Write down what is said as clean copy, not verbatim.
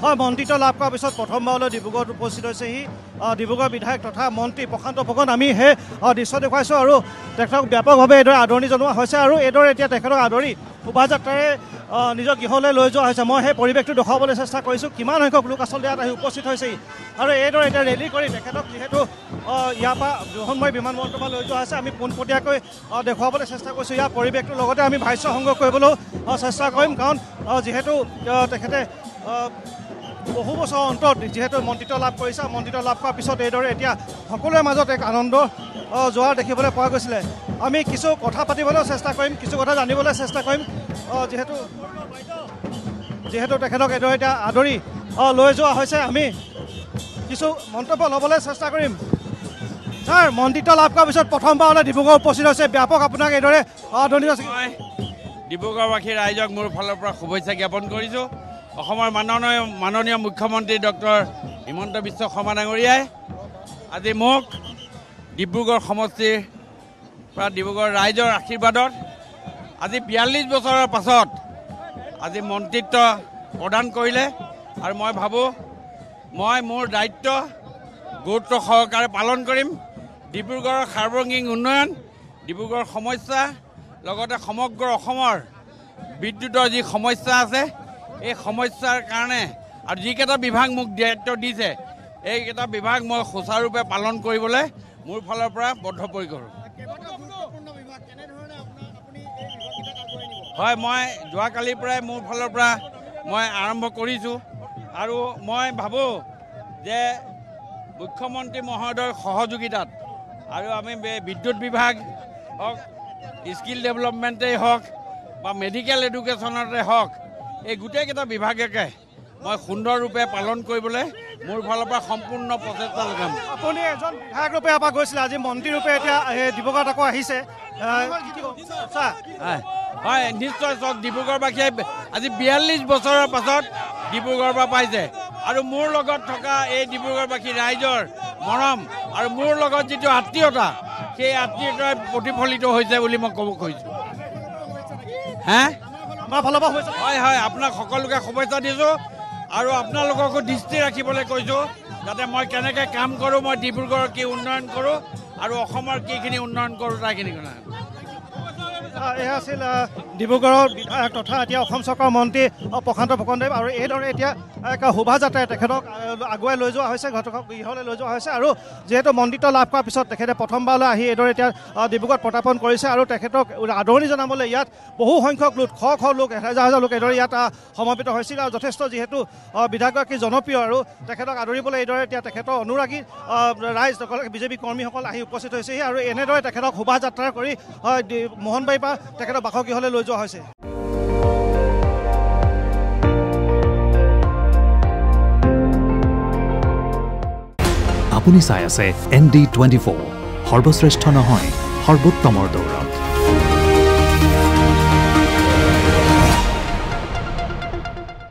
হয় মন্ত্ৰিত্ব লাভ কৰাৰ পিছত প্ৰথমবাৰলৈ ডিব্ৰুগড়ত উপস্থিত হৈছেহি ডিব্ৰুগড় বিধায়ক তথা মন্ত্ৰী প্ৰশান্ত ফুকন আমি সেই দৃশ্য দেখুৱাইছোঁ আৰু তেখেতক ব্যাপকভাৱে এইদৰে আদৰণি জনোৱা হৈছে আৰু এইদৰে এতিয়া তেখেতক আদৰি শোভাযাত্ৰাৰে নিজৰ গৃহলৈ লৈ যোৱা হৈছে মই সেই পৰিৱেশটো দেখুৱাবলৈ চেষ্টা কৰিছোঁ কিমান সংখ্যক লোক আচলতে ইয়াত আহি উপস্থিত হৈছেহি আৰু এইদৰে এতিয়া ৰেলী কৰি তেখেতক যিহেতু ইয়াৰ পৰা বৃহন্ময় বিমানবন্দৰৰ পৰা লৈ যোৱা হৈছে আমি পোনপটীয়াকৈ দেখুৱাবলৈ চেষ্টা কৰিছোঁ ইয়াৰ পৰিৱেশটোৰ লগতে আমি ভাষ্য সংগ্ৰহ কৰিবলৈও চেষ্টা কৰিম কাৰণ যিহেতু তেখেতে বহু বছৰ অন্তত যিহেতু মন্ত্ৰিত্ব লাভ কৰিছে মন্ত্ৰিত্ব লাভ কৰাৰ পিছত এইদৰে এতিয়া সকলোৰে মাজত এক আনন্দ যোৱা দেখিবলৈ পোৱা গৈছিলে আমি কিছু কথা পাতিবলৈ চেষ্টা কৰিম কিছু কথা জানিবলৈ চেষ্টা কৰিম যিহেতু তেখেতক এইদৰে এতিয়া আদৰি লৈ যোৱা হৈছে আমি কিছু মন্তব্য ল'বলৈ চেষ্টা কৰিম ছাৰ মন্ত্ৰিত্ব লাভ কৰাৰ পিছত প্ৰথমবাৰলৈ ডিব্ৰুগড় উপস্থিত হৈছে ব্যাপক আপোনাক এইদৰে আদৰণি জনাইছোঁ ডিব্ৰুগড়বাসী ৰাইজক মোৰ ফালৰ পৰা শুভেচ্ছা জ্ঞাপন কৰিছোঁ অসমৰ মাননীয় মুখ্যমন্ত্ৰী ডক্টৰ হিমন্ত বিশ্ব শৰ্মা ডাঙৰীয়াই আজি মোক ডিব্ৰুগড় সমষ্টিৰ পৰা ডিব্ৰুগড় ৰাইজৰ আশীৰ্বাদত আজি ৪২ বছৰৰ পাছত আজি মন্ত্ৰিত্ব প্ৰদান কৰিলে আৰু মই ভাবোঁ মই মোৰ দায়িত্ব গুৰুত্ব সহকাৰে পালন কৰিম ডিব্ৰুগড়ৰ সাৰ্বজনীন উন্নয়ন ডিব্ৰুগড়ৰ সমস্যা লগতে সমগ্ৰ অসমৰ বিদ্যুতৰ যি সমস্যা আছে এই সমস্যাৰ কাৰণে আৰু যিকেইটা বিভাগ মোক দায়িত্ব দিছে এইকেইটা বিভাগ মই সুচাৰুৰূপে পালন কৰিবলৈ মোৰ ফালৰ পৰা বদ্ধপৰিকৰ হয় মই যোৱাকালিৰ পৰাই মোৰ ফালৰ পৰা মই আৰম্ভ কৰিছোঁ আৰু মই ভাবোঁ যে মুখ্যমন্ত্ৰী মহোদয়ৰ সহযোগিতাত আৰু আমি বিদ্যুৎ বিভাগ হওক স্কিল ডেভেলপমেণ্টেই হওক বা মেডিকেল এডুকেশ্যনতে হওক এই গোটেইকেইটা বিভাগকে মই সুন্দৰৰূপে পালন কৰিবলৈ মোৰ ফালৰ পৰা সম্পূৰ্ণ প্ৰচেষ্টা লগাম আপুনি এজন বিধায়ক ৰূপে এবাৰ গৈছিলে আজি মন্ত্ৰী ৰূপে এতিয়া ডিব্ৰুগড়ত আকৌ আহিছে হয় নিশ্চয় চাওক ডিব্ৰুগড়বাসীয়ে আজি ৪২ বছৰৰ পাছত ডিব্ৰুগড়ৰ পৰা পাইছে আৰু মোৰ লগত থকা এই ডিব্ৰুগড়বাসী ৰাইজৰ মৰম আৰু মোৰ লগত যিটো আত্মীয়তা সেই আত্মীয়তাই প্ৰতিফলিত হৈছে বুলি মই ক'ব খুজিছোঁ হয় হয় আপোনাক সকলোকে শুভেচ্ছা দিছোঁ আৰু আপোনালোককো দৃষ্টি ৰাখিবলৈ কৈছোঁ যাতে মই কেনেকৈ কাম কৰোঁ মই ডিব্ৰুগড়ৰ কি উন্নয়ন কৰোঁ আৰু অসমৰ কিখিনি উন্নয়ন কৰোঁ তাৰখিনি কথা এয়া আছিল ডিব্ৰুগড়ৰ বিধায়ক তথা এতিয়া অসম চৰকাৰৰ মন্ত্ৰী প্ৰশান্ত ফুকনদেৱ আৰু এইদৰে এতিয়া এক শোভাযাত্ৰাৰে তেখেতক আগুৱাই লৈ যোৱা হৈছে গৃহলৈ লৈ যোৱা হৈছে আৰু যিহেতু মন্ত্ৰিত্ব লাভ কৰাৰ পিছত তেখেতে প্ৰথমবাৰলৈ আহি এইদৰে এতিয়া ডিব্ৰুগড়ত প্ৰত্যাপন কৰিছে আৰু তেখেতক আদৰণি জনাবলৈ ইয়াত বহু সংখ্যক লোক শ লোক হাজাৰ লোক এইদৰে ইয়াত সমবেত হৈছিল আৰু যথেষ্ট যিহেতু বিধায়কগৰাকী জনপ্ৰিয় আৰু তেখেতক আদৰিবলৈ এইদৰে এতিয়া তেখেতৰ অনুৰাগী ৰাইজসকল বিজেপি কৰ্মীসকল আহি উপস্থিত হৈছেহি আৰু এনেদৰে তেখেতক শোভাযাত্ৰা কৰি মোহনবাৰীৰ পৰা তেখেতৰ বাসগৃহলৈ লৈ যোৱা হৈছে আপুনি চাই আছে ND24 সৰ্বশ্ৰেষ্ঠ নহয় সৰ্বোত্তমৰ দৌৰ